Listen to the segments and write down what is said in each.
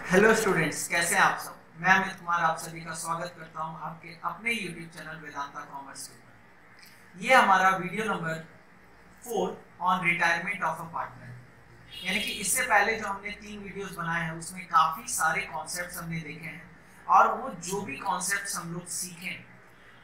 Hello students, कैसे हैं आप सब। मैं अमित कुमार आप सभी का स्वागत करता हूं आपके अपने यूट्यूब चैनल वेदांता कॉमर्स के ऊपर। ये हमारा video number 4 on retirement of a partner. यानी कि इससे पहले जो हमने 3 वीडियोस बनाए हैं उसमें काफ़ी सारे कॉन्सेप्ट्स हमने देखे हैं और वो जो भी कॉन्सेप्ट्स हम लोग सीखें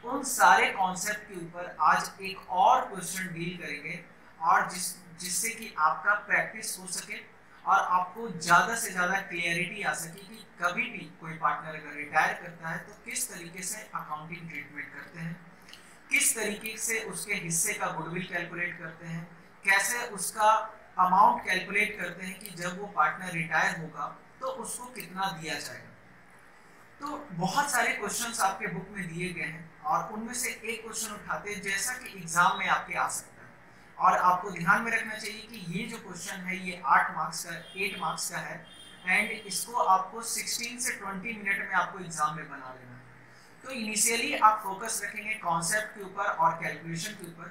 उन सारे कॉन्सेप्ट के ऊपर आज एक और क्वेश्चन डील करेंगे और जिससे कि आपका प्रैक्टिस हो सके और आपको ज़्यादा से ज़्यादा क्लियरिटी आ सके कि कभी भी कोई पार्टनर अगर रिटायर करता है तो किस तरीके से अकाउंटिंग ट्रीटमेंट करते हैं, किस तरीके से उसके हिस्से का गुडविल कैलकुलेट करते हैं, कैसे उसका अमाउंट कैलकुलेट करते हैं कि जब वो पार्टनर रिटायर होगा तो उसको कितना दिया जाएगा। तो बहुत सारे क्वेश्चंस आपके बुक में दिए गए हैं और उनमें से एक क्वेश्चन उठाते हैं जैसा कि एग्जाम में आपके आ सकता है और आपको ध्यान में रखना चाहिए कि ये जो क्वेश्चन है ये 8 मार्क्स का है एंड इसको आपको 16 से 20 मिनट में आपको एग्जाम में बना लेना है। तो इनिशियली आप फोकस रखेंगे कॉन्सेप्ट के ऊपर और कैलकुलेशन के ऊपर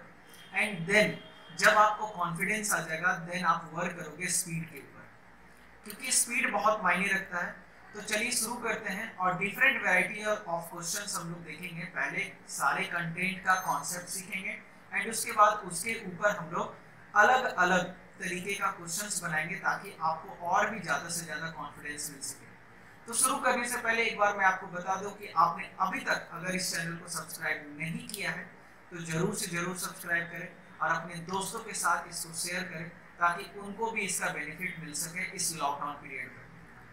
एंड देन जब आपको कॉन्फिडेंस आ जाएगा देन आप वर्क करोगे स्पीड के ऊपर, क्योंकि स्पीड बहुत मायने रखता है। तो चलिए शुरू करते हैं और डिफरेंट वैरायटी ऑफ क्वेश्चंस हम लोग देखेंगे। पहले सारे कंटेंट का कॉन्सेप्ट सीखेंगे एंड उसके बाद उसके ऊपर हम लोग अलग अलग तरीके का क्वेश्चंस बनाएंगे ताकि आपको और भी ज़्यादा से ज़्यादा कॉन्फिडेंस मिल सके। तो शुरू करने से पहले एक बार मैं आपको बता दूं कि आपने अभी तक अगर इस चैनल को सब्सक्राइब नहीं किया है तो जरूर से जरूर सब्सक्राइब करें और अपने दोस्तों के साथ इसको शेयर करें ताकि उनको भी इसका बेनिफिट मिल सके इस लॉकडाउन पीरियड में।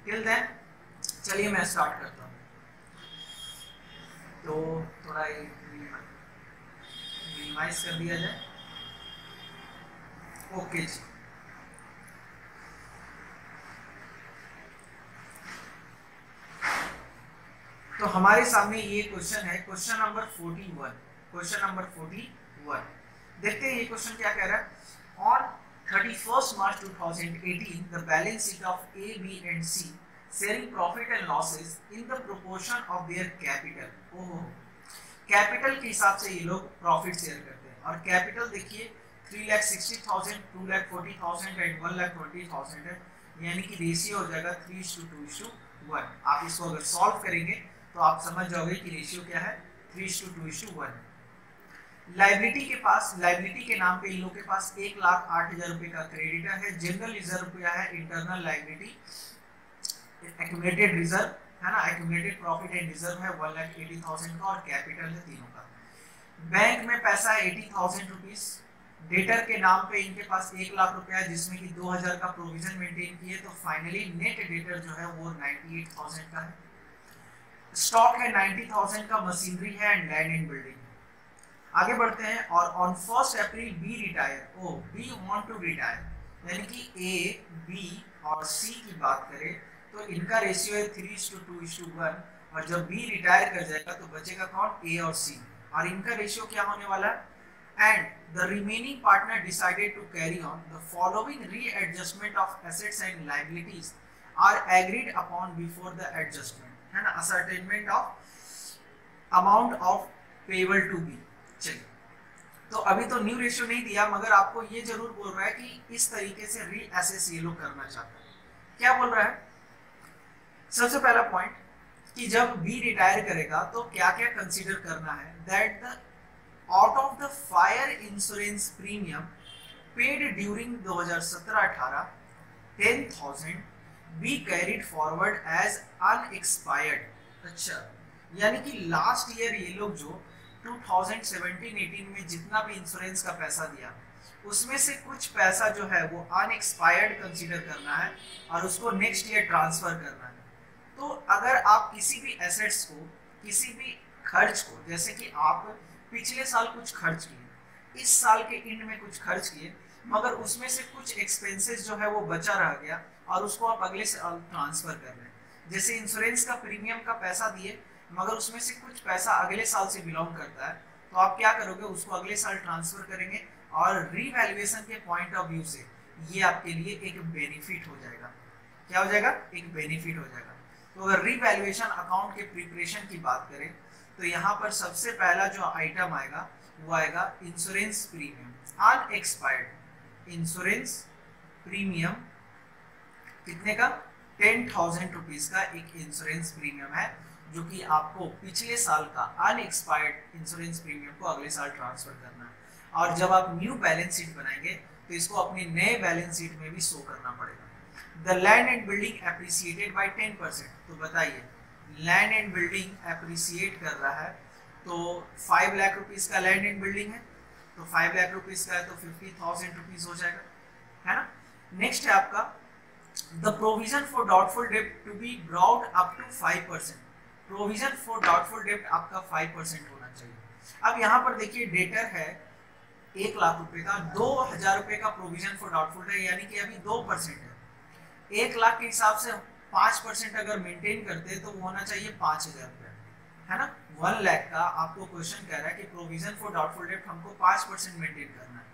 टिल देन चलिए मैं स्टार्ट करता हूँ। तो थोड़ा मिनिमाइज कर दिया जाए। ओके जी, तो हमारे सामने ये क्वेश्चन है, क्वेश्चन नंबर 41। देखते हैं ये क्वेश्चन क्या कह रहा है। On 31st March 2018 the balance sheet of A, B and C sharing profit and losses in the proportion of their capital। ओहो, कैपिटल के हिसाब से ये लोग प्रॉफिट शेयर करते हैं और कैपिटल देखिए 3,60,000, 2,40,000 एंड 1,20,000 है, यानी कि रेशियो हो जाएगा 3:2:1। आप इसको अगर सॉल्व करेंगे तो आप समझ जाओगे कि रेशियो क्या है, 3:2:1। लाइबिलिटी के नाम पे इन लोग के पास 1,08,000 रुपए का क्रेडिटर है, जनरल रिजर्व रुपया है, इंटरनल लाइबिलिटी, एक्यूमुलेटेड रिजर्व है ना, एक्यूमुलेटेड प्रॉफिट एंड रिजर्व है 1,80,000 का और कैपिटल है तीनों का। बैंक में पैसा है 80,000 रुपीज, डेटर के नाम पे इनके पास 1,00,000 रुपया जिसमें कि 2,000 का प्रोविजन मेंटेन किए, तो फाइनली नेट डेटर जो है वो 98,000 का है। स्टॉक है 90,000 का, मशीनरी है एंड लैंड एंड बिल्डिंग। आगे बढ़ते हैं और on 1 April B retire, or B want to retire, यानी कि ए, बी और सी की बात करें तो इनका रेशियो है 3:2:1 और जब बी रिटायर कर जाएगा तो बचेगा कौन, ए और सी, और इनका रेशियो क्या होने वाला है। And the remaining partner decided to carry on the following readjustment of assets and liabilities are agreed upon before the adjustment, है ना, ascertainment of amount of payable to be. चलिए, तो अभी तो न्यू रेशियो नहीं दिया मगर आपको ये जरूर बोल रहा है कि इस तरीके से रीअसेस ये लोग करना चाहते हैं। क्या बोल रहा है, सबसे पहला पॉइंट कि जब बी रिटायर करेगा तो क्या क्या कंसीडर करना है, that the out of the fire insurance premium paid during 2017-18 10,000 be carried forward as unexpired. अच्छा, यानी कि लास्ट ईयर ये लोग जो 2017-18 में जितना भी इंश्योरेंस का पैसा दिया उसमें से कुछ पैसा जो है वो अनएक्सपायर्ड कंसीडर करना है और उसको नेक्स्ट ईयर ट्रांसफर करना है। तो अगर आप किसी भी एसेट्स को, किसी भी खर्च को, जैसे कि आप पिछले साल कुछ खर्च किए, इस साल के एंड में कुछ खर्च किए मगर उसमें से कुछ एक्सपेंसेस जो है वो बचा रह गया और उसको आप अगले साल ट्रांसफर कर रहे हैं। जैसे इंश्योरेंस का प्रीमियम का पैसा दिए मगर उसमें से कुछ पैसा अगले साल से बिलोंग करता है, तो आप क्या करोगे, उसको अगले साल ट्रांसफर करेंगे और रीवैल्यूएशन के पॉइंट ऑफ व्यू से ये आपके लिए एक बेनिफिट हो जाएगा। क्या हो जाएगा, एक बेनिफिट हो जाएगा। तो अगर रीवैल्यूएशन अकाउंट के प्रिपरेशन की बात करें तो यहाँ पर सबसे पहला जो आइटम आएगा वो आएगा insurance premium unexpired. Insurance premium कितने का, 10,000 रुपीज का एक इंश्योरेंस प्रीमियम है, जो कि आपको पिछले साल का अनएक्सपायर्ड इंश्योरेंस प्रीमियम को अगले साल ट्रांसफर करना है। और जब आप न्यू बैलेंस शीट बनाएंगे तो इसको अपने नए बैलेंस शीट में भी शो करना पड़ेगा। The land and building appreciated by 10%। तो बताइए, लैंड एंड बिल्डिंग एप्रिसिएट कर रहा है, तो 5 लाख रुपीज का लैंड एंड बिल्डिंग है, तो 5 लाख रुपीज का है तो 50,000 रुपीज हो जाएगा, है ना। नेक्स्ट है आपका द प्रोविजन फॉर डाउटफुल डेब्ट to be brought up to 5%। Provision for doubtful डेब्ट आपका 5% होना चाहिए। अब यहाँ पर देखिए डेटर है 1 लाख रुपए का, 2,000 रुपए का प्रोविजन फॉर डाउटफुल है, यानी कि अभी 2% है। 1 लाख के हिसाब से 5% अगर मेंटेन करते हैं तो वो होना चाहिए 5,000 रुपए, है ना। 1 लाख का आपको क्वेश्चन कह रहा है कि प्रोविजन फॉर डाउटफुल डेब्ट हमको 5% मेंटेन करना है,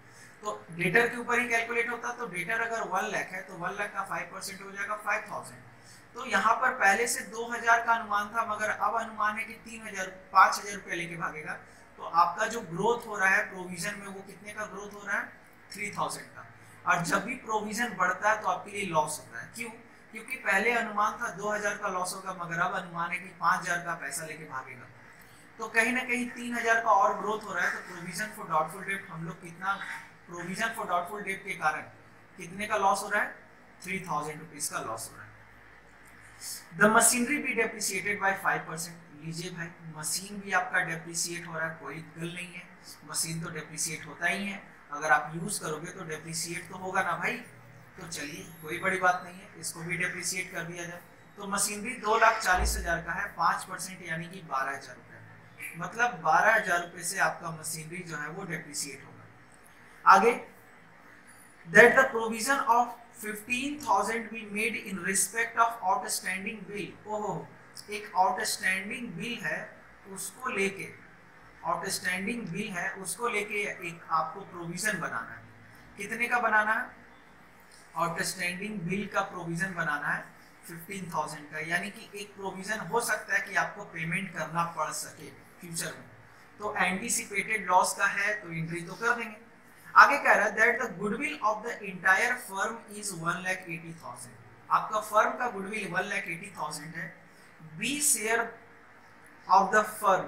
तो डेटर के ऊपर ही कैलकुलेट होता है। तो डेटर अगर 1 लाख है तो 1 लाख का 5% हो जाएगा 5,000। तो यहाँ पर पहले से 2,000 का अनुमान था, मगर अब अनुमान है कि 5,000 रुपए लेके भागेगा। तो आपका जो ग्रोथ हो रहा है प्रोविजन में, वो कितने का ग्रोथ हो रहा है? 3,000 का। और जब भी प्रोविजन बढ़ता है तो आपके लिए लॉस होता है। क्यों? क्योंकि पहले अनुमान था 2,000 का लॉस होगा, मगर अब अनुमान है कि 5,000 का पैसा लेके भागेगा। तो कहीं ना कहीं 3,000 का और ग्रोथ हो रहा है। तो प्रोविजन फॉर डाउटफुल डेब्ट हम लोग कितना, प्रोविजन फॉर डाउटफुल डेब्ट के कारण कितने का लॉस हो रहा है? 3,000 रुपीज का लॉस हो रहा है। द मशीनरी भी डेप्रिसिएटेड बाय 5%। लीजिए भाई, मशीन भी आपका डेप्रिसिएट हो रहा है, कोई गल नहीं है, मशीन तो डेप्रिसिएट होता ही है। अगर आप यूज करोगे तो डेप्रिसिएट तो होगा ना भाई। तो चलिए कोई बड़ी बात नहीं है, इसको भी डेप्रिसिएट कर दिया जाए। तो मशीनरी 2,40,000 का है, 5% यानी कि 12,000 रुपए, मतलब 12,000 रुपए से आपका मशीनरी जो है वो डेप्रिसिएट होगा। आगे, that the provision of 15,000 be made in respect of outstanding bill. ओहो, एक आउटस्टैंडिंग बिल है, उसको लेके, आउटस्टैंडिंग बिल है उसको लेके एक आपको प्रोविजन बनाना है। कितने का बनाना है? आउटस्टैंडिंग बिल का प्रोविजन बनाना है 15,000 का, यानी कि एक प्रोविजन हो सकता है कि आपको पेमेंट करना पड़ सके फ्यूचर में। तो एंटीसिपेटेड लॉस का है तो एंट्री तो कर देंगे। आगे कह रहा है that the goodwill of the entire firm is 1,80,000। आपका फर्म का गुडविल 1,80,000 है। B share of the firm,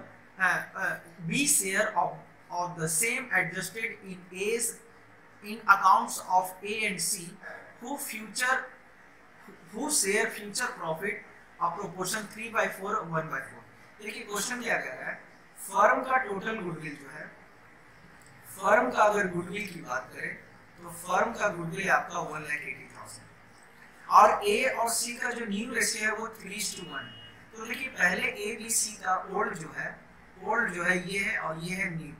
B share of the same adjusted in as in accounts of A and C who share future profit of proportion 3/4 1/4। देखिए question क्या कह रहा है, firm का total goodwill जो है, फर्म का अगर गुडविल की बात करें तो फर्म का गुडविल आपका 1,80,000 और A और C का जो न्यू रेशियो है वो 3:1। तो देखिए पहले A B C का ओल्ड जो है ये है और ये है न्यू।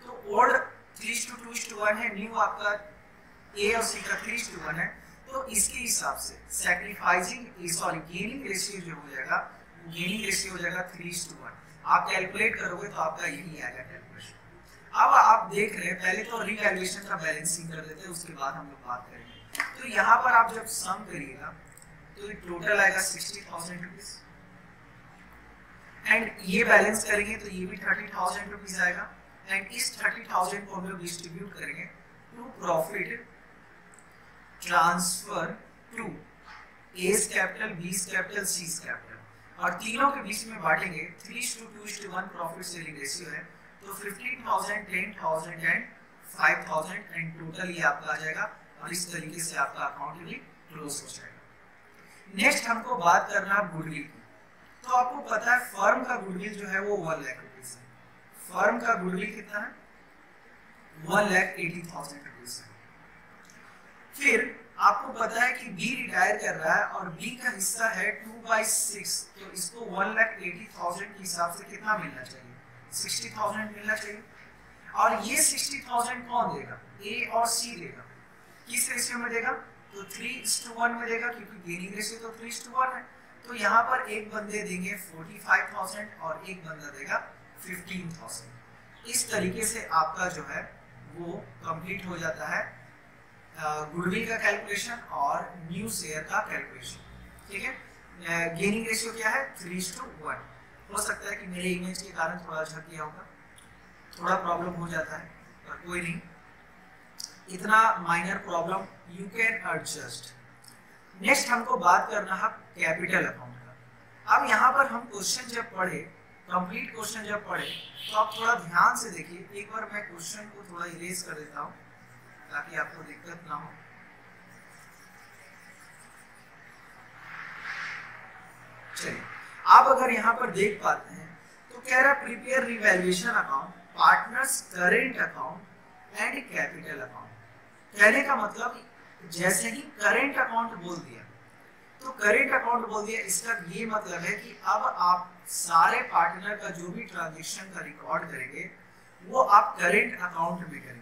तो ओल्ड 3:2:1 है, न्यू आपका A और C का 3:1 है। तो इसके हिसाब से गेनिंग रेशियो जो हो जाएगा, गेनिंग रेशियो हो जाएगा 3:1। आप कैलकुलेट करोगे तो आपका यही आएगा कैलकुलेशन। अब आप देख रहे हैं, पहले तो रिवैल्यूएशन का बैलेंसिंग कर देते हैं, उसके बाद हम लोग बात करेंगे। तो यहाँ पर आप जब सम करिएगा तो टोटल आएगा 60,000 रुपीज, एंड ये बैलेंस करेंगे तो ये भी 30,000 रुपीज आएगा। एंड इस 30,000 को हम लोग डिस्ट्रीब्यूट करेंगे to profit transfer to A's capital, B's capital, C's capital, और तीनों के बीच में बांटेंगे। 3:2:1 प्रॉफिट सेलिंग रेशियो है। तो 15,000, 10,000 एंड 5,000 एंड टोटल ये आपका आ जाएगा। और इस तरीके से आपका अकाउंट भी क्लोज हो जाएगा। नेक्स्ट हमको बात करना गुडविल की। तो आपको पता है फर्म का गुडविल जो है वो 1 लाख रुपीज है। फर्म का गुडविल कितना है? 1,80,000 रुपीज है। फिर आपको पता है कि बी रिटायर कर रहा है और बी का हिस्सा है 2/6, तो इसको 1,80,000 के हिसाब से कितना मिलना चाहिए? 60,000 मिलना चाहिए। और ये 60,000 कौन देगा? ए और सी देगा। किस रेशियो में देगा? तो 3:1 में देगा, क्योंकि गेनिंग रेशियो तो 3:1 है। तो यहाँ पर एक बंदे देंगे 45,000 और एक बंदा देगा 15,000। इस तरीके से आपका जो है वो कंप्लीट हो जाता है गुडविल का कैलकुलेशन और न्यू शेयर का कैलकुलेशन। ठीक है, गेनिंग रेशियो क्या है? 3:1। हो सकता है कि मेरे इमेज के कारण थोड़ा झकिया होगा, थोड़ा प्रॉब्लम हो जाता है, पर कोई नहीं, इतना minor problem, you can adjust. Next हमको बात करना है कैपिटल अकाउंट का। अब यहाँ पर हम क्वेश्चन जब पढ़े, कंप्लीट क्वेश्चन जब पढ़े, तो आप थोड़ा ध्यान से देखिए। एक बार मैं क्वेश्चन को थोड़ा इरेज कर देता हूँ ताकि आपको दिक्कत ना हो। चलिए, आप अगर यहाँ पर देख पाते हैं तो कह रहा prepare revaluation account, partners current account and capital account. कहने का मतलब जैसे ही करेंट अकाउंट बोल दिया तो करेंट अकाउंट बोल दिया, इसका ये मतलब है कि अब आप सारे पार्टनर का जो भी ट्रांजैक्शन का रिकॉर्ड करेंगे वो आप करेंट अकाउंट में करेंगे।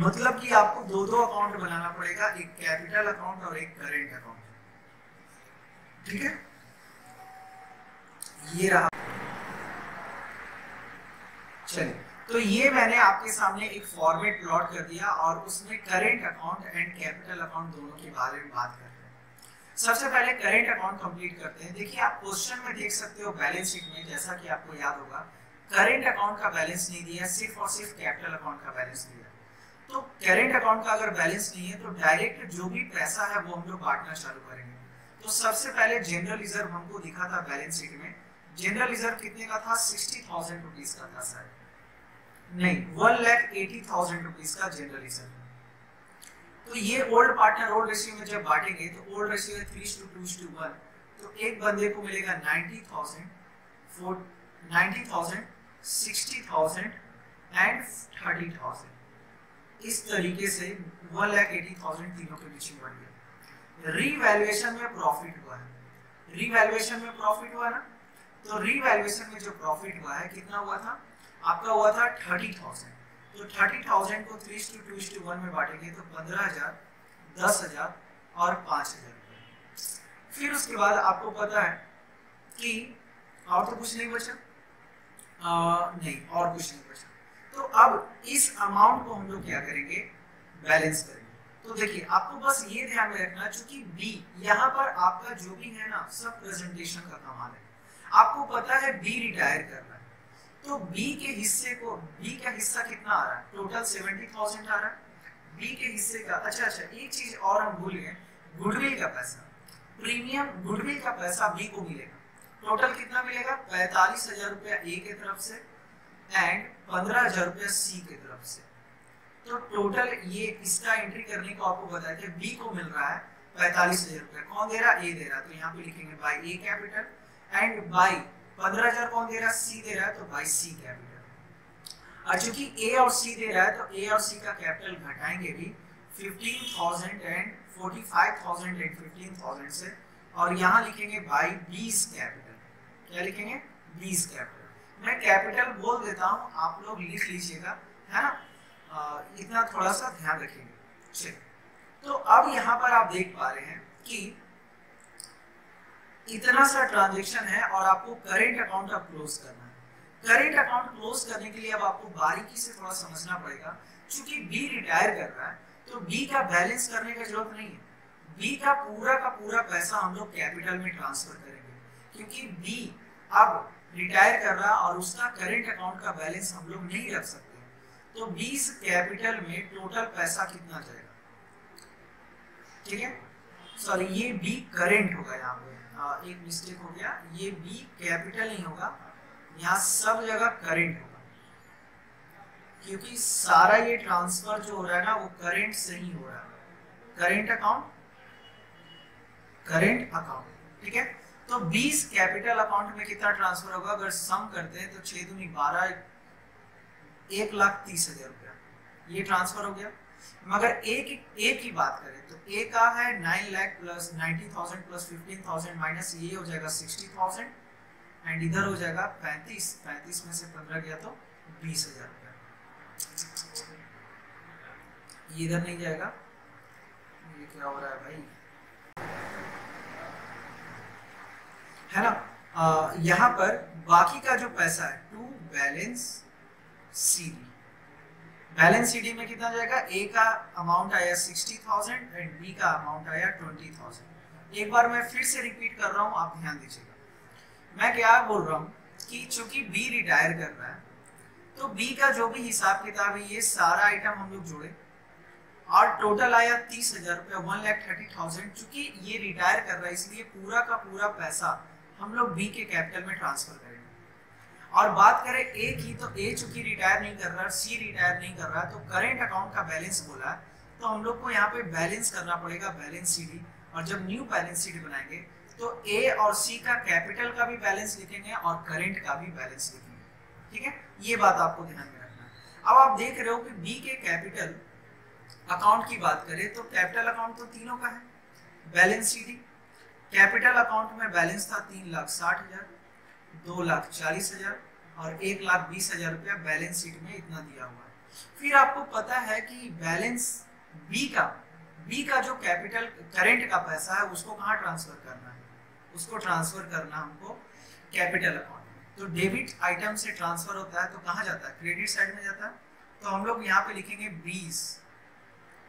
मतलब कि आपको दो अकाउंट बनाना पड़ेगा, एक कैपिटल अकाउंट और एक करेंट अकाउंट। ठीक है, ये रहा। चलिए, तो ये मैंने आपके सामने एक फॉर्मेट प्लॉट कर दिया और उसमें current account and capital account दोनों के बारे में बात करते हैं। सबसे पहले करेंट अकाउंट कंप्लीट करते हैं। देखिए, आप क्वेश्चन में देख सकते हो बैलेंस शीट में, जैसा कि आपको याद होगा करेंट अकाउंट का बैलेंस नहीं दिया, सिर्फ और सिर्फ कैपिटल अकाउंट का बैलेंस दिया। तो करेंट अकाउंट का अगर बैलेंस नहीं है तो डायरेक्ट जो भी पैसा है वो हम लोग बांटना चालू करेंगे। तो सबसे पहले जनरल रिजर्व हमको दिखा था बैलेंस शीट में। जनरल रिजर्व कितने का था? 60,000 रुपीज का था सर, नहीं 1,80,000 रुपीज का जनरल रिजर्व। तो ये ओल्ड पार्टनर ओल्ड रेशियो में जब बांटेंगे तो ओल्ड रेशियो है 3:2:1, तो एक बंदे को मिलेगा 90,000, 60,000 एंड 30,000। इस तरीके से 1,80,000 तीनों के बीच में बढ़ गया। रीवैल्यूएशन में प्रॉफिट हुआ है, रीवैल्यूएशन में प्रॉफिट हुआ ना, तो रीवैल्यूएशन में जो प्रॉफिट हुआ है कितना हुआ था? आपका हुआ था 30,000। तो 30,000 को 3:2:1 में बांटेंगे तो 15,000, 10,000 और 5,000। फिर उसके बाद आपको पता है कि और तो कुछ नहीं बचा, नहीं और कुछ नहीं बचा। तो अब इस अमाउंट को हम लोग क्या करेंगे? बैलेंस करेंगे। तो देखिए, आपको बस ये ध्यान में रखना, चूंकि बी यहाँ पर आपका जो भी है ना सब प्रेजेंटेशन का कमाल है। आपको पता है बी रिटायर कर रहा है, तो बी के हिस्से को, बी का हिस्सा कितना आ रहा है? टोटल 70,000 आ रहा है बी के हिस्से का। अच्छा, एक चीज और हम भूल गए, गुडविल का पैसा, प्रीमियम गुडविल का पैसा बी को मिलेगा। टोटल कितना मिलेगा? 45,000 रुपया ए के तरफ से एंड 15,000 रुपया सी के तरफ से। तो टोटल ये इसका एंट्री करने को आपको बताया कि बी को मिल रहा है 45,000 रुपया। कौन दे रहा? ए दे रहा। तो यहाँ पे लिखेंगे by A capital and by 15,000 कौन दे रहा? सी दे रहा है, तो बाय सी कैपिटल। और चूंकि ए और सी दे रहा है तो ए और सी का कैपिटल घटाएंगे भी 15,000 एंड 45,000 एंड 15,000 से, और यहाँ लिखेंगे बाय बीस कैपिटल। क्या लिखेंगे? बीस कैपिटल। मैं कैपिटल बोल देता हूँ, आप लोग लिख लीजिएगा, है ना? इतना थोड़ा सा ध्यान रखेंगे। चलिए, तो अब यहाँ पर आप देख पा रहे हैं कि इतना सा ट्रांजैक्शन है और आपको करेंट अकाउंट अब क्लोज करना है। करेंट अकाउंट क्लोज करने के लिए अब आपको बारीकी से थोड़ा समझना पड़ेगा। चूंकि बी रिटायर कर रहा है तो बी का बैलेंस करने की जरूरत नहीं है। बी का पूरा पैसा हम लोग कैपिटल में ट्रांसफर करेंगे, क्योंकि बी अब रिटायर कर रहा है और उसका करेंट अकाउंट का बैलेंस हम लोग नहीं रख सकते। तो 20 कैपिटल में टोटल पैसा कितना जाएगा? ठीक है, सॉरी, ये बी करेंट होगा। यहाँ पे एक मिस्टेक हो गया, ये बी कैपिटल नहीं होगा, यहाँ सब जगह करेंट होगा, क्योंकि सारा ये ट्रांसफर जो हो रहा है ना वो करेंट से ही हो रहा है। Current account, current account. ठीक है, तो 20 कैपिटल अकाउंट में कितना ट्रांसफर होगा? अगर सम करते हैं तो 6 दूनी 12, 1,30,000 रुपया ये ट्रांसफर हो गया। मगर एक की बात करें तो ए का है 9 लाख प्लस 90,000 प्लस 15,000 माइनस ये हो जाएगा 60,000 एंड इधर हो जाएगा 35 में से 15 गया तो 20,000 रुपया। ये इधर नहीं जाएगा, ये क्या हो रहा है भाई, है ना? यहाँ पर बाकी का जो पैसा है to balance CD, balance CD में कितना जाएगा? ए का अमाउंट आया 60,000 एंड बी का अमाउंट आया 20,000। एक बार मैं फिर से रिपीट कर रहा हूँ, आप ध्यान दीजिएगा। मैं क्या बोल रहा हूँ कि चूंकि बी रिटायर कर रहा है तो बी का जो भी हिसाब किताब है ये सारा आइटम हम लोग जोड़े और टोटल आया 30,000 रुपया, 1,30,000। चूंकि ये रिटायर कर रहा है इसलिए पूरा का पूरा पैसा हम लोग बी के कैपिटल में ट्रांसफर करेंगे। और बात करें ए की, तो ए चूंकि रिटायर नहीं कर रहा, सी रिटायर नहीं कर रहा, तो करेंट अकाउंट का बैलेंस बोला है, तो हम लोग को यहाँ पे बैलेंस करना पड़ेगा, बैलेंस शीट। और जब न्यू बैलेंस शीट बनाएंगे तो ए और सी का कैपिटल का भी बैलेंस लिखेंगे और करेंट का भी बैलेंस लिखेंगे। ठीक है, ये बात आपको ध्यान में रखना है। अब आप देख रहे हो कि बी के कैपिटल अकाउंट की बात करें तो कैपिटल अकाउंट तो तीनों का है, बैलेंस शीट। कैपिटल अकाउंट में बैलेंस था 3,60,000, 2,40,000 और 1,20,000 रुपया बैलेंस शीट में इतना दिया हुआ है। फिर आपको पता है कि बैलेंस बी का जो कैपिटल करेंट का पैसा है उसको कहाँ ट्रांसफर करना है, उसको ट्रांसफर करना हमको कैपिटल अकाउंट में। तो डेबिट आइटम से ट्रांसफर होता है तो कहाँ जाता है, क्रेडिट साइड में जाता है। तो हम लोग यहाँ पे लिखेंगे 20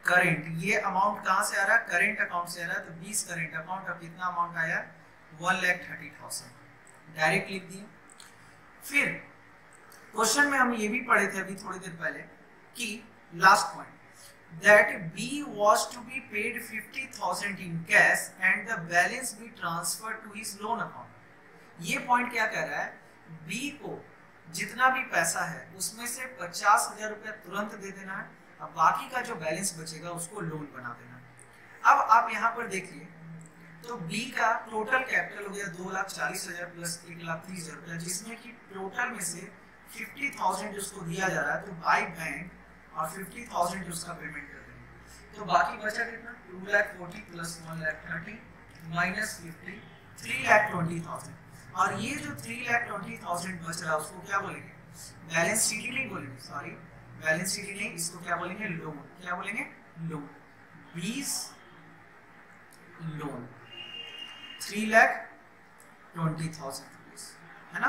करेंट, ये अमाउंट कहाँ से आ रहा है, करेंट अकाउंट से आ रहा है, तो 20 करेंट अकाउंट। अब कितना अमाउंट आया, 1,30,000, डायरेक्ट लिख दिए। फिर क्वेश्चन में हम ये भी पढ़े थे अभी थोड़ी देर पहले कि last point that B was to be paid 50,000 in cash and the balance be transferred to his loan account। ये पॉइंट क्या कह रहा है, B को जितना भी पैसा है उसमें से 50,000 रुपया तुरंत दे देना है, अब बाकी का जो बैलेंस बचेगा उसको लोन बना देना है। अब आप यहाँ पर देखिए तो B का टोटल कैपिटल हो गया 2,40,000 प्लस 1,30,000 रुपया, जिसमें कि टोटल में से 50,000 उसको दिया जा रहा है तो बाय बैंक और 50,000 उसका पेमेंट कर देंगे। तो बाकी बचा कितना, 2,40,000 प्लस 1,30,000 माइनस 50, 3,20,000। और ये जो 3,20,000 बच रहा है उसको क्या बोलेंगे, बैलेंस शीट नहीं बोलेंगे, सॉरी बैलेंस शीट नहीं, इसको क्या बोलेंगे, लोन। क्या बोलेंगे, लोन। 20 लोन 3,20,000 रुपीज, है ना।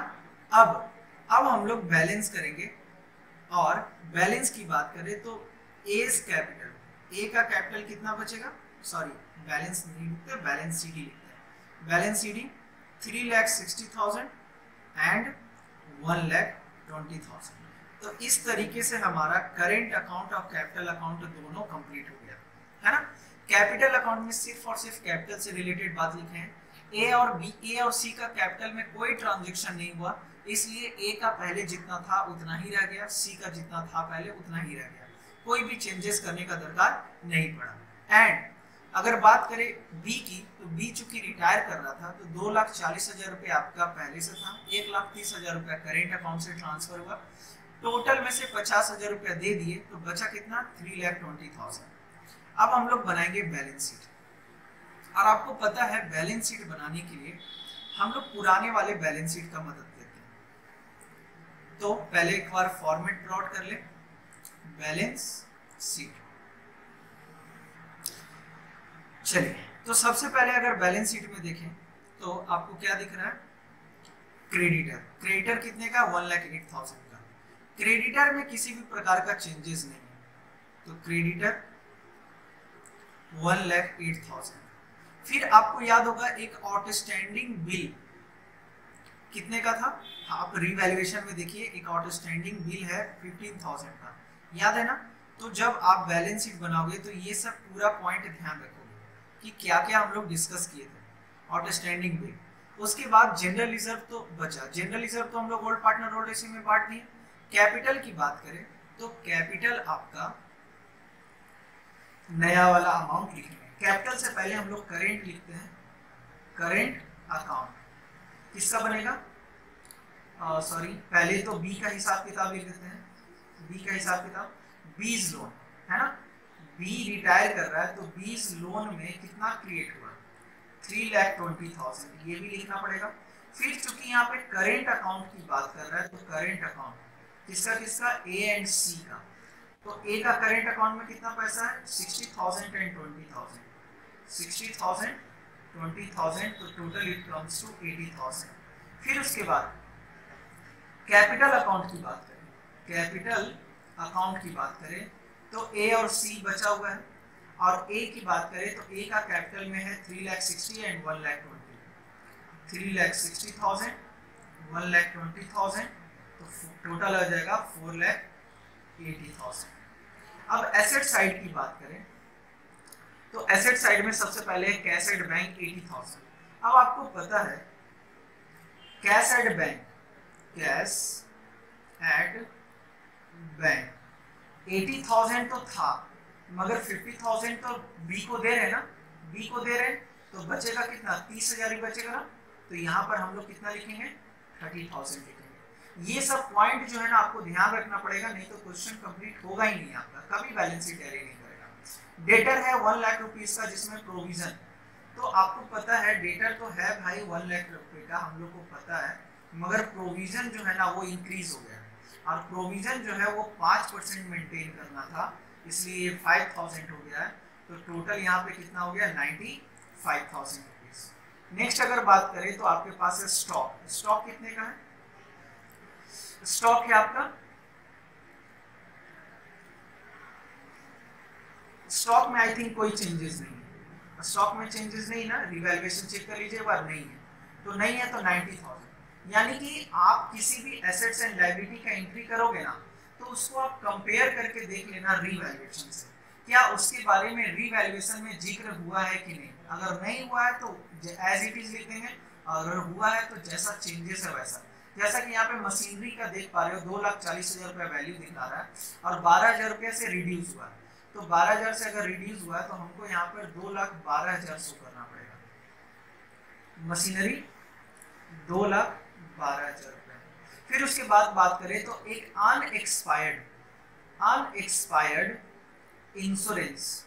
अब हम लोग बैलेंस करेंगे और बैलेंस की बात करें तो एस कैपिटल, ए का कैपिटल कितना बचेगा, सॉरी बैलेंस नहीं लिखते, बैलेंस शीट लिखते हैं। Balance sheet 3,60,000 and 1,20,000। तो इस तरीके से हमारा करेंट अकाउंट और कैपिटल अकाउंट दोनों कंप्लीट हो गया, है ना। कैपिटल अकाउंट में सिर्फ और सिर्फ कैपिटल से रिलेटेड बात लिखे हैं। ए और सी का कैपिटल में कोई ट्रांजैक्शन नहीं हुआ, इसलिए ए का पहले जितना था उतना ही रह गया, सी का जितना था पहले उतना ही रह गया, कोई भी चेंजेस करने का दरकार नहीं पड़ा। एंड अगर बात करें बी की, तो बी चूंकि रिटायर कर रहा था तो 2,40,000 रुपये आपका पहले से था, 1,30,000 रुपया करेंट अकाउंट से ट्रांसफर हुआ, टोटल में से 50,000 रुपया दे दिए तो बचा कितना, 3,20,000। अब हम लोग बनाएंगे बैलेंस शीट। और आपको पता है बैलेंस शीट बनाने के लिए हम लोग पुराने वाले बैलेंस शीट का मदद लेते हैं। तो पहले एक बार फॉर्मेट प्लॉट कर ले, बैलेंस शीट। चलिए, तो सबसे पहले अगर बैलेंस शीट में देखें तो आपको क्या दिख रहा है, क्रेडिटर कितने का, 1,08,000 का। क्रेडिटर में किसी भी प्रकार का चेंजेस नहीं है, तो क्रेडिटर 1,08,000। फिर आपको याद होगा एक आउटस्टैंडिंग बिल कितने का था, आप रिवैल्यूएशन में देखिए, एक आउटस्टैंडिंग बिल है 15,000 का, याद है ना। तो जब आप बैलेंस शीट बनाओगे तो ये सब पूरा पॉइंट ध्यान रखोगे कि क्या क्या हम लोग डिस्कस किए थे। आउटस्टैंडिंग बिल, उसके बाद जनरल रिजर्व तो बचा, जनरल रिजर्व तो हम लोग ओल्ड पार्टनर ओल्ड रेशियो में बांट दिए। कैपिटल की बात करें तो कैपिटल आपका नया वाला अमाउंट लिखेंगे। कैपिटल से पहले हम लोग करेंट लिखते हैं, करेंट अकाउंट किसका बनेगा, सॉरी पहले तो बी का हिसाब किताब लिख देते हैं, बी का हिसाब किताब, बीज लोन है ना, बी रिटायर कर रहा है तो बीज लोन में कितना क्रिएट हुआ, 3,20,000, ये भी लिखना पड़ेगा। फिर चूंकि यहाँ पे करेंट अकाउंट की बात कर रहा है तो करेंट अकाउंट किसका किसका, ए एंड सी का। तो ए का करेंट अकाउंट में कितना पैसा है, 60,000 एंड 20,000, 60,000 20,000, तो टोटल इट कम्स टू 80,000। फिर उसके बाद कैपिटल अकाउंट की बात करें, कैपिटल अकाउंट की बात करें तो ए और सी बचा हुआ है, और ए की बात करें तो ए का कैपिटल में है 3,60,000 एंड 1,20,000, 3,60,000 1,20,000, तो टोटल आ जाएगा 4,80,000। अब एसेट साइड की बात करें तो एसेट साइड में सबसे पहले कैश एट बैंक 80,000। अब आपको पता है cash at bank, cash at bank 80,000 तो था, मगर 50,000 तो बी को दे रहे ना, बी को दे रहे, तो बचेगा कितना, 30,000 ही बचेगा ना। तो यहाँ पर हम लोग कितना लिखेंगे, 30,000 लिखेंगे। ये सब पॉइंट जो है ना आपको ध्यान रखना पड़ेगा, नहीं तो क्वेश्चन कंप्लीट होगा ही नहीं आपका, कभी बैलेंस शीट टैली नहीं करेगा। डेटर है 1 लाख रुपीस का, जिसमें प्रोविजन, तो आपको पता है डेटर तो है भाई 1 लाख रुपए का, हम लोग को पता है, मगर प्रोविजन जो है ना वो इंक्रीज हो गया, और प्रोविजन जो है वो 5% मेंटेन करना था, इसलिए 5,000 हो गया है। तो टोटल यहाँ पे कितना हो गया, 95,000 रुपीज। नेक्स्ट अगर बात करें तो आपके पास है स्टॉक। स्टॉक कितने का है, स्टॉक है आपका, स्टॉक में आई थिंक कोई चेंजेस नहीं है, स्टॉक में चेंजेस नहीं ना, रिवैल्यूएशन चेक कर लीजिए, बार नहीं है, तो नहीं है तो 90,000। यानी कि आप किसी भी एसेट्स एंड लायबिलिटी का एंट्री करोगे ना, तो उसको आप कंपेयर करके देख लेना रीवैल्यूएशन से, क्या उसके बारे में रीवैल्यूएशन में जिक्र हुआ है कि नहीं। अगर नहीं हुआ है तो एज इट इज लिख देंगे, अगर हुआ है तो जैसा चेंजेस है वैसा। जैसा कि यहाँ पे मशीनरी का देख पा रहे हो 2,40,000 रुपया वैल्यू दिखा रहा है, और 12,000 रुपया से रिड्यूस हुआ है, तो 12,000 से अगर रिड्यूस हुआ है तो हमको यहाँ पर 2,12,000 शो करना पड़ेगा, मशीनरी 2,12,000 रुपया। फिर उसके बाद बात करें तो एक अनएक्सपायर्ड इंश्योरेंस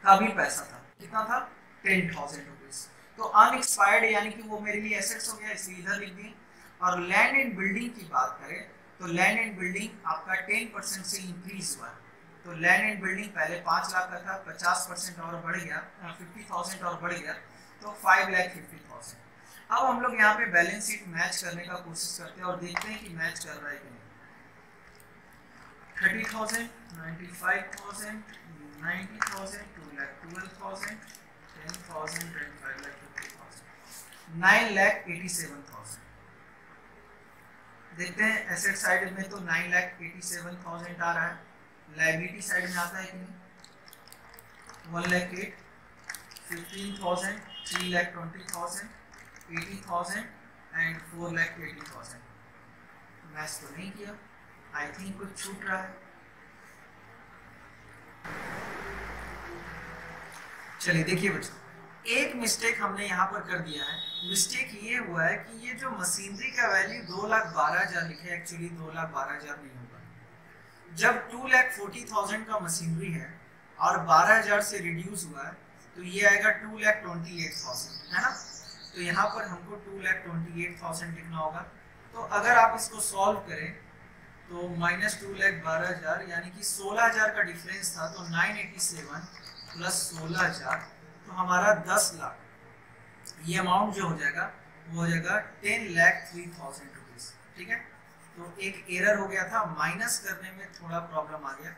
का भी पैसा था, कितना था, 10,000 रुपीज। तो अनएक्सपायर्ड यानी कि वो मेरे लिए एसेट्स हो गया, इसलिए इधर लिख दिए। और लैंड एंड बिल्डिंग की बात करें तो लैंड एंड बिल्डिंग आपका 10% से इंक्रीज हुआ है, तो लैंड एंड बिल्डिंग पहले 5 लाख का था, 50% और बढ़ गया, 50,000 और बढ़ गया, तो 5,50,000। अब हम लोग यहाँ पे बैलेंस शीट मैच करने का कोशिश करते हैं और देखते हैं कि मैच कर रहा है कि नहीं। 30,000, 95,000, 90,000, 2,12,000, 10,000, 25,50,000, 9,87,000। देखते हैं एसेट साइड में तो 9,87,000 आ रहा है, लायबिलिटी साइड में आता है कि नहीं, 1,08,000, 15,000, 3,20,000, 80,000 एंड 4,80,000। मैच तो नहीं किया, आई थिंक कुछ छूट रहा है। चलिए देखिए बच्चों, एक मिस्टेक हमने यहाँ पर कर दिया है। मिस्टेक ये हुआ है कि ये जो मशीनरी का वैल्यू 2,12,000 लिखे, एक्चुअली 2,12,000 नहीं होगा। जब 2,40,000 का मशीनरी है और 12,000 से रिड्यूस हुआ है तो ये आएगा 2,28,000, है ना। तो यहाँ पर हमको 2,28,000 लिखना होगा। तो अगर आप इसको सॉल्व करें तो माइनस 2,12,000 यानी कि 16,000 का डिफरेंस था, तो 987 प्लस 16,000 तो हमारा 10 लाख, ये अमाउंट जो हो जाएगा वो हो जाएगा 10,03,000 रुपीज। ठीक है, तो एक एरर हो गया था, माइनस करने में थोड़ा प्रॉब्लम आ गया।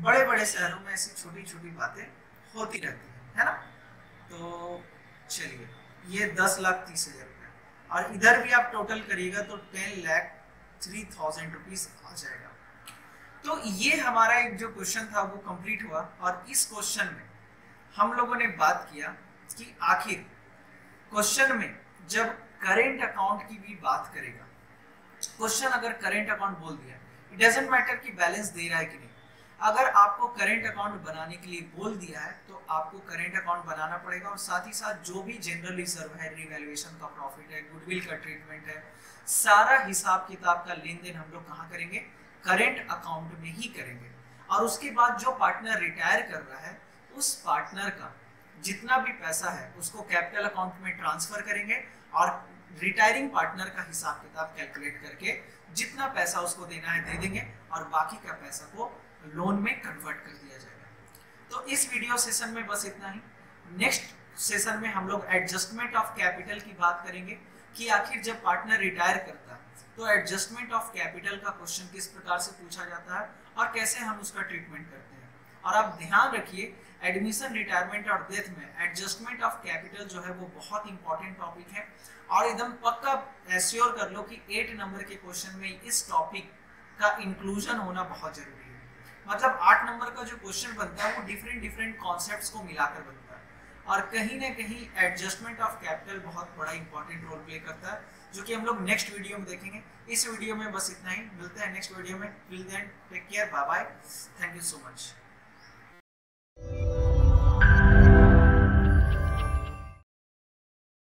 बड़े बड़े शहरों में ऐसी छोटी छोटी बातें होती रहती है ना। तो चलिए, ये 10,30,000 रुपया, और इधर भी आप टोटल करिएगा तो 10,03,000 रुपीज आ जाएगा। तो ये हमारा एक जो क्वेश्चन था वो कंप्लीट हुआ। और इस क्वेश्चन में हम लोगों ने बात किया कि आखिर क्वेश्चन में जब करेंट अकाउंट की भी बात करेगा, क्वेश्चन अगर करेंट अकाउंट बोल दिया, इट डजंट मैटर कि बैलेंस दे रहा है कि नहीं, अगर आपको करेंट अकाउंट बनाने के लिए बोल दिया है तो आपको करेंट अकाउंट बनाना पड़ेगा। और साथ ही साथ जो भी जनरल रिजर्व है, रिवैल्यूएशन का प्रॉफिट है, गुडविल का ट्रीटमेंट है, सारा हिसाब किताब का लेन देन हम लोग कहाँ करेंगे, करेंट अकाउंट में ही करेंगे। और उसके बाद जो पार्टनर रिटायर कर रहा है उस पार्टनर का जितना भी पैसा है उसको कैपिटल अकाउंट में ट्रांसफर करेंगे, और रिटायरिंग पार्टनर का हिसाब किताब कैलकुलेट करके जितना पैसा उसको देना है दे देंगे, और बाकी का पैसा को लोन में कन्वर्ट कर दिया जाएगा। तो इस वीडियो सेशन में बस इतना ही। नेक्स्ट सेशन में हम लोग एडजस्टमेंट ऑफ कैपिटल की बात करेंगे कि आखिर जब पार्टनर रिटायर करता है तो एडजस्टमेंट ऑफ कैपिटल का क्वेश्चन किस प्रकार से पूछा जाता है और कैसे हम उसका ट्रीटमेंट करते हैं। और आप ध्यान रखिए, एडमिशन, रिटायरमेंट और डेथ में एडजस्टमेंट ऑफ कैपिटल जो है वो बहुत इंपॉर्टेंट टॉपिक है। और एकदम पक्का एश्योर कर लो कि 8 नंबर के क्वेश्चन में इस टॉपिक का इंक्लूजन होना बहुत जरूरी है। मतलब 8 नंबर का जो क्वेश्चन बनता है वो डिफरेंट कॉन्सेप्ट्स को मिलाकर बनता है, और कहीं ना कहीं एडजस्टमेंट ऑफ कैपिटल बहुत बड़ा इंपॉर्टेंट रोल प्ले करता है, जो कि हम लोग नेक्स्ट वीडियो में देखेंगे। इस वीडियो में बस इतना ही, मिलते हैं नेक्स्ट वीडियो में। Till then take care, bye bye, thank you so much.